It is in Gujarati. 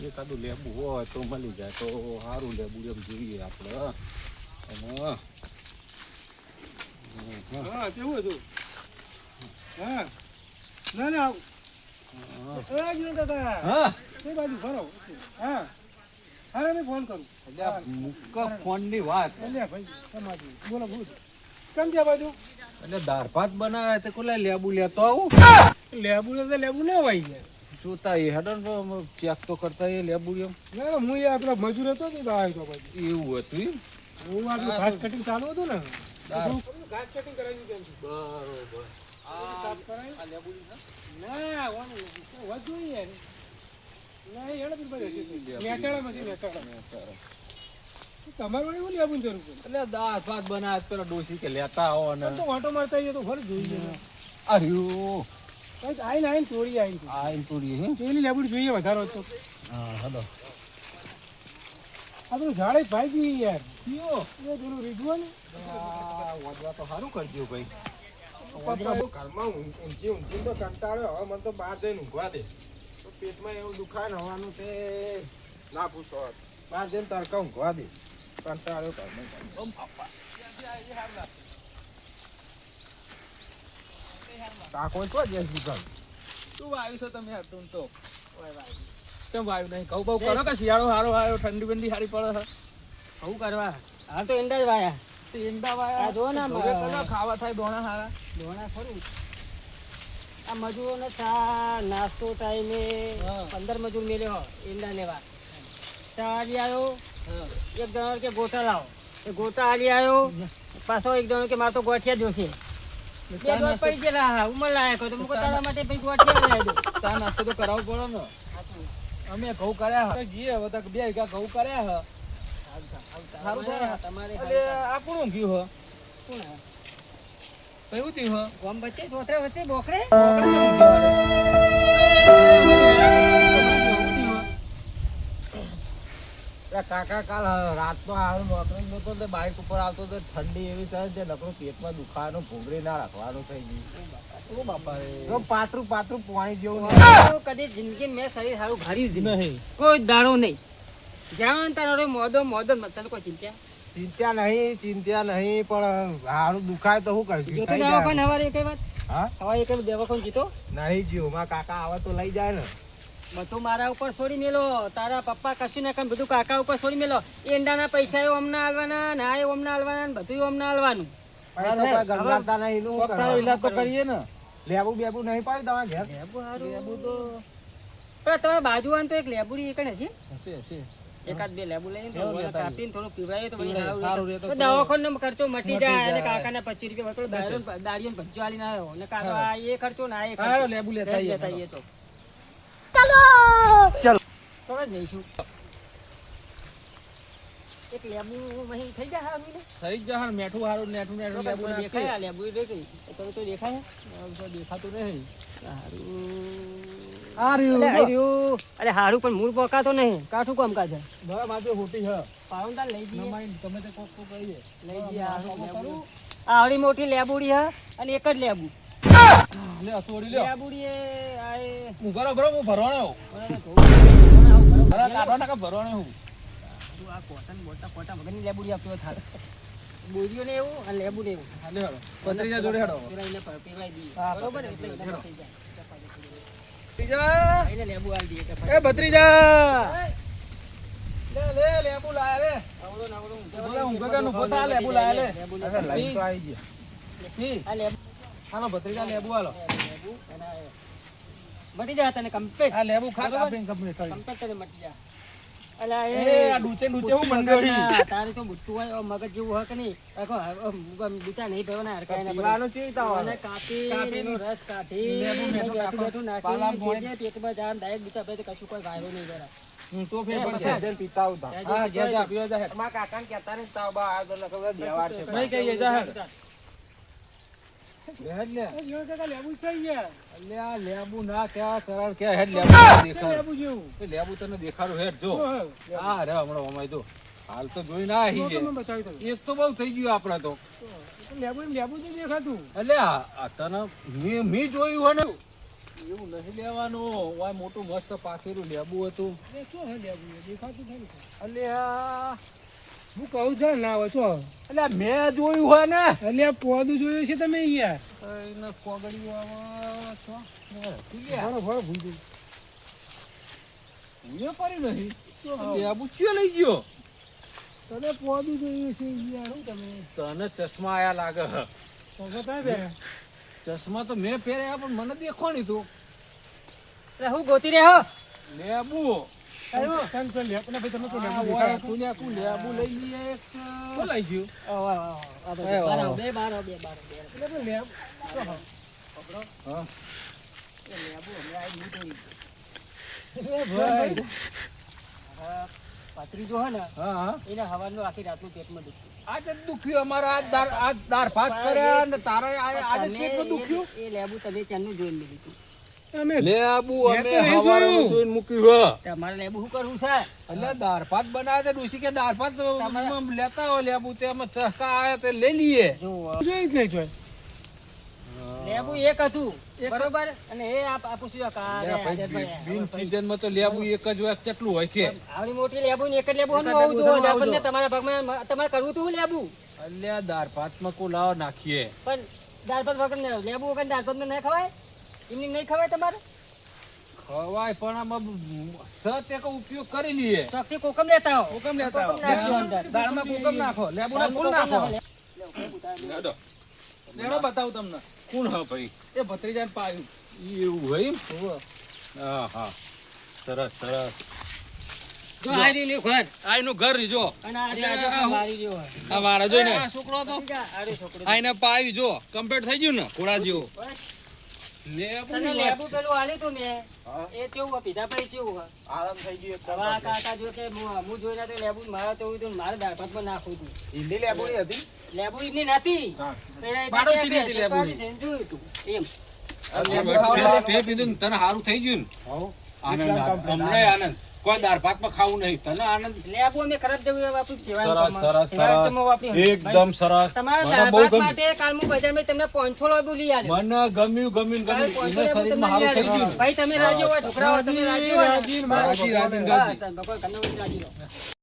એકાદું લેબુ હોય તો મળી જાય તો સારું લેબુ એમ જોઈએ આપણે. હા કેવું હતું? હા ના ના હા કઈ બાજુ ફરો? હા હા મેં ફોન કરું. મુક્કા ફોન ની વાત એટલે ભાઈ તમારી બોલો બોલો સમજ્યા બાજુ એટલે દાળ ભાત બનાવે તો કોલે લેબુ લેતો આવું. લેબુ તો લેબુ ના હોય છે. જોતા એ હેડન ચેક તો કરતા એ લેબુ એમ ના હું એ આપણો મજૂર હતો ને તો આવ્યો બાજુ એવું હતું. હું આટલું ઘાસ કટિંગ ચાલુ હતું ને દાળ. ઘાસ કટિંગ કરાવી દીધું. બરોબર સાફ કરાવી? આ લેબુ ના વધુ યાર ના હેડ નેચાળામાંથી નેચાળા તમારે વળી એવું લેવું જરૂર છે. એટલે દાળ ભાત બનાવે પેલા ડોસી કે લેતા આવો ને તો વાંટો મારતા આવીએ તો ફરી જોઈએ. અર્યું કંઈક આઈને ચોરી આવીને આ ઇન્ટોરી હે ચોરી લેબુડી જોઈએ વધારો તો હા હેડો આ પેલું ઝાડે ભાઈ ગઈ યાર કયો એ પેલું રીધું ને વાદવા તો સારું કરજો ભાઈ. ઘરમાં ઊંચી ઊંચી તો કંટાળ્યો. હવે મને તો બહાર જઈને ઊંઘવા દે. તો પેટમાં એવું દુખાય ને હવાનું તે ના પૂછો. બહાર જઈને તડકા ઊંઘવા દે. કંટાળ્યો ઘરમાં. કાકો તો જ દુકાન શું આવ્યું છે તમે હતું તો કેમ આવ્યું નહીં કહું બહુ કરો કે શિયાળો સારો આવ્યો ઠંડી બંડી સારી પડે છે. શું કરવા હા તો એંડા જ વાયા ઈંડા આ વાયા જો ને કદાચ ખાવા થાય દોણા હારા ધોણા ખરું આ મજૂરોને ચા નાસ્તો ટાઈમે 15 મજૂર મેલ્યો ઈંડા લેવા ચા આલી આવ્યો એક જણો કે ગોટા લાવો એ ગોટા આલી આવ્યો પાછો એક જણો કે મારે તો ગોઠિયા જોશે બે દિવસ પડી ગયેલા ઉમર લાયક હતો મુકો તારા માટે પછી ગોઠિયા લઈ આવ્યો ચા નાસ્તો તો કરાવવો પડે ને. અમે ઘઉં કર્યા હે ગીએ હવે તો 2 વીઘા ઘઉં કર્યા હે સારું છે ને? તમારે એટલે આ કોણ ગયું હે કોણ કયું થયું હે ગામ વચ્ચે છોકરા વચ્ચે બોકડે કાકા કાલ રાતમાં આવ્યો નોકરી નતો તે બાઇક ઉપર આવતો તો ઠંડી એવી ચડે છે નકરું પેટમાં દુખાવાનું ભૂંગળી ના રાખવાનું થઈ ગયું. ઓ બાપા રે તો પાતરું પાતરું પાણી જેવું નહીં. કદી જિંદગી મેં શરીર સારું ઘાર્યું જ નહીં કોઈ દાડો નહીં જ્યાં તારો મોદો મોદો તને કોઈ ચિંતા ચિંતા નહીં પણ હારું દુખાય તો શું જોતો કરશું? દવાખાને હવારે એક વાત હા હવારે એક દવાખાને જીતો નહીં જીવ માં કાકા આવે તો લઈ જાય ને. બધું મારા ઉપર છોડી મેલો તારા પપ્પા કશું ના કામ બધું કાકા ઉપર છોડી મેલો એંડાના પૈસા એ અમને આલવાના ના એ અમને આલવાના ને બધું અમને આલવાનું પણ તો કોઈ ગંગાતા નહીં એનું શું તારો ઈલાજ તો કરીએ ને. લેબુ બેબુ નહીં પાડ્યું તમારા ઘેર? લેબુ તો પણ તમારે બાજુવાન તો એક લેબુડી એક છે હશે હશે એકાદ બે લેબુ લઈને એવું તો લેતા કાપીને થોડું પીવડાવીએ તો પછી સારું સારું રહે રહે. તો તો દવાખાનો ખર્ચો મટી મટી જાય અને જાય. કાકાને 25 રૂપિયા દાડીઓ ભજ્જો આલીને આવ્યો ને કાકા આ એ ખર્ચો ના એ હારો લેબુ લેતા આવીએ. આવીએ તો ચલો તો જ જઈશું એક લેબુ અહીં થઈ જાય હારું ને થઈ જા હા મેઠું હારું નેઠું નેઠું લેબુ લેબુ નાખીએ. દેખાય આ લેબુ રે કઈ તો દેખાય તો દેખાતું નહીં. અરે હાર્યું અરે હારું પણ મૂળ પકાતો નહીં કાઠું કામ કાજ બરાબર માથે હોટી હે પાવનદાર લઈ જઈએ નમાઈ તમે તે કોક કહીએ લઈ જઈએ આ કામ લેબુ. કરું? આ હળી મોટી લેબુડી હે અને એક જ લેબુ લે છોડી લ્યો લેબુડી એ આ એ હું બરોબર હું ભરવાણો અરે કાઢવા નાખા ભરવાણો હું આ કોટન બોટા કોટા વગરની લેબુડી આપતો થાય બોરીઓ ને એવું અને લેબુ ને એવું હાલે હેડો પત્રીજા જોડે હેડો પેલા પીવડાવી દઈએ હા, બરોબર પત્રીજા એટલે જોડે થઈ જાય ભત્રીજા એને લેબુ આલ દઈએ કે એ ભત્રીજા લે લેબુ લાયા લે આવડો નાવડો બોલે હું ગગન ઉભો થા લેબુ લાયા લે અરે લઈ તો આવી ગયા. કી આ લેબુ હાલો ભત્રીજા લેબુ હાલો લેબુ એના મટી જાય તને કમ્પ્લીટ આ લેબુ ખા કાપીને કમ્પ્લીટ કરી કમ્પ્લીટ તને મટી જાય અલા એ આ ડૂચે ડૂચે હું મંડળી તારે તો બુટ્ટુ હોય મગજ જેવું હોય કે નહીં બુટા નહીં ભરવાના હરકાય ના પીવાનું ચીતા હોય. અને કાપી કાપીને એનો રસ કાઢી લેબુ મેઠું બેઠું બેઠું પાલા નાખી મોણી. ભેજે, પેટમાં જાન ડાયરેક્ટ બુટા બે કશું કોઈ વાયરો નહીં જરા તો ફેર પછી પડશે જઈને પીતા આવતા. હા ગયા જા પીવા જા હેડ તમારા કાકાને કહેતા નહીં તાવ બા આ તો નકર વ્યવહાર છે. નહીં કહીએ જા હેડ હેડ લે લેબુ સહી છે લે આ લેબુ ના ક્યાં કરાર કે હેડ લેબુ દેખાડ લેબુ જેવું એ લેબુ તને દેખાડું હેડ જો હા રે હમણાં અમાય જો હાલ તો જોઈ ના આવી છે બતાવી દઉં એક તો બહુ થઈ ગયું આપણે તો લેબુ લેબુ નહીં દેખાતું એટલે આ તને મી જોયું હોય ને એવું નહીં લેવાનું ઓય મોટું મસ્ત પાથેરું લેબુ હતું એ શું હે લેબુ એ દેખાતું નથી. અલ્યા હું કહું છું ના હોય શું અલ્યા મેં જોયું હોય ને એટલે આ પોદું જોયું છે તમે યાર એને કોગળીઓ આવે છો ભરો ભૂંજી હું પડી નહીં લેબુ ચિયો લઈ ગયો તને પોદું જોયું છે યાર શું તમે તને ચશ્મા આયા લાગે હ તો બતા દે ચશ્મા તો મેં પહેર્યા પણ મને દેખો નહીં તું એટલે હું ગોતી રહ્યો લેબુ આવ્યો તન તો લે પણ ભાઈ તમે તો લેબુ આ દેખાય ઓય તુને તું લેબુ લઈ લઈએ એક શું લઈ ગયું બે બાર હા એ લેબુ હમણાં આવી નહીં ભાઈ પાત્રી જો હે ને હા હા એને હવાનું આખી રાતનું પેટમાં દુખતું આજે દુખ્યું અમારા આ દાર ભાત કર્યા ને તારા આજે પેટમાં દુખ્યું એ લેબુ તમે ચાંદનું જોઈને લીધું લેબુ અમે હવારનું જોઈને મૂક્યું હ તમારે લેબુ શું કરવું છે એટલે દાળ ભાત બનાવે તે ડોસી કે દાળ ભાત લેતા હોય લેબુ તે અમે ચહકા આયા તે લઈ લઈએ જો જોઈ જ નહીં જોઈ લેબુ એક હતું બરોબર અને એ પૂછ્યું બિન સીઝન માં તો લેબુ એક જ હોય કેટલું હોય કે આવડી મોટી લેબુ ને એક જ લેબુ હોવું જોઈએ આપણને તમારા ભાગમાં તમારે કરવું તું લેબુ અલ્યા દાળ ભાત માં કો લાવ નાખીએ પણ દાળ ભાત વગર ને લેબુ વગર દાળ ભાત નહીં ખવાય એમની નહીં ખવાય તમારે ખવાય પણ આમાં સત એક ઉપયોગ કરી લઈએ ચોકથી કોકમ લેતા હો કોકમ લેતા હો. નાખજો અંદર. દાળમાં કોકમ નાખો લેબુ ના ફૂલ નાખો લેડો લેડો બતાવું તમને કોણ હ ભાઈ એ ભત્રીજાને પાયું એવું હોય એમ? હા હા સરસ સરસ જો આ રહ્યું ઘર આઈનું ઘર જો અને આ રહ્યું મારી રહ્યો હોય. આ વાળા જોઈને છોકરો તો આ રહ્યો છોકરો આઈને પાયું જો કમ્પ્લીટ થઈ ગયું ને ઘોડા જેવું લેબુ તને લેબુ પેલું આલ્યું તું મેં હા. એ કેવું પીધા પછી કેવું હોય? આરામ થઈ ગયો એકદમ. હવે આ કાકા જો કે હું જોઈને તો લેબુ મારે તો એવું હતું ને મારે દાળ ભાતમાં નાખવું હતું હિન્દી લેબોડી હતી લેબુ એમની નથી હા. પેલા એ પાડોશીની દાદા હતી લેબુ. પાડોશીને જોયું હતું એમ લેબુ ખાવાનું તે પીધું ને તને સારું થઈ ગયું ને આનંદ એકદમ આવે. complete. અમને આનંદ કોઈ દાળ ભાતમાં ખાવું નહીં તને આનંદ લેબુ અમે ખરાબ જેવું વાપર્યું સેવા સરસ સરસ સરસ એકદમ સરસ તમારા મને દાળ બહુ ભાત ગમ્યું માટે કાલ હું બજારમાં તમને 500 લેબુ લઈ આવ્યો મને ગમ્યું એને શરીરમાં સારું થઈ ગયું ને. ભાઈ તમે રાજી હોય ઢોકળા હોય તમે રાજી હોય ને? રાજી, રાજી, રાજી. બસ, ભગવાન કનૈયાને રાજી રહો.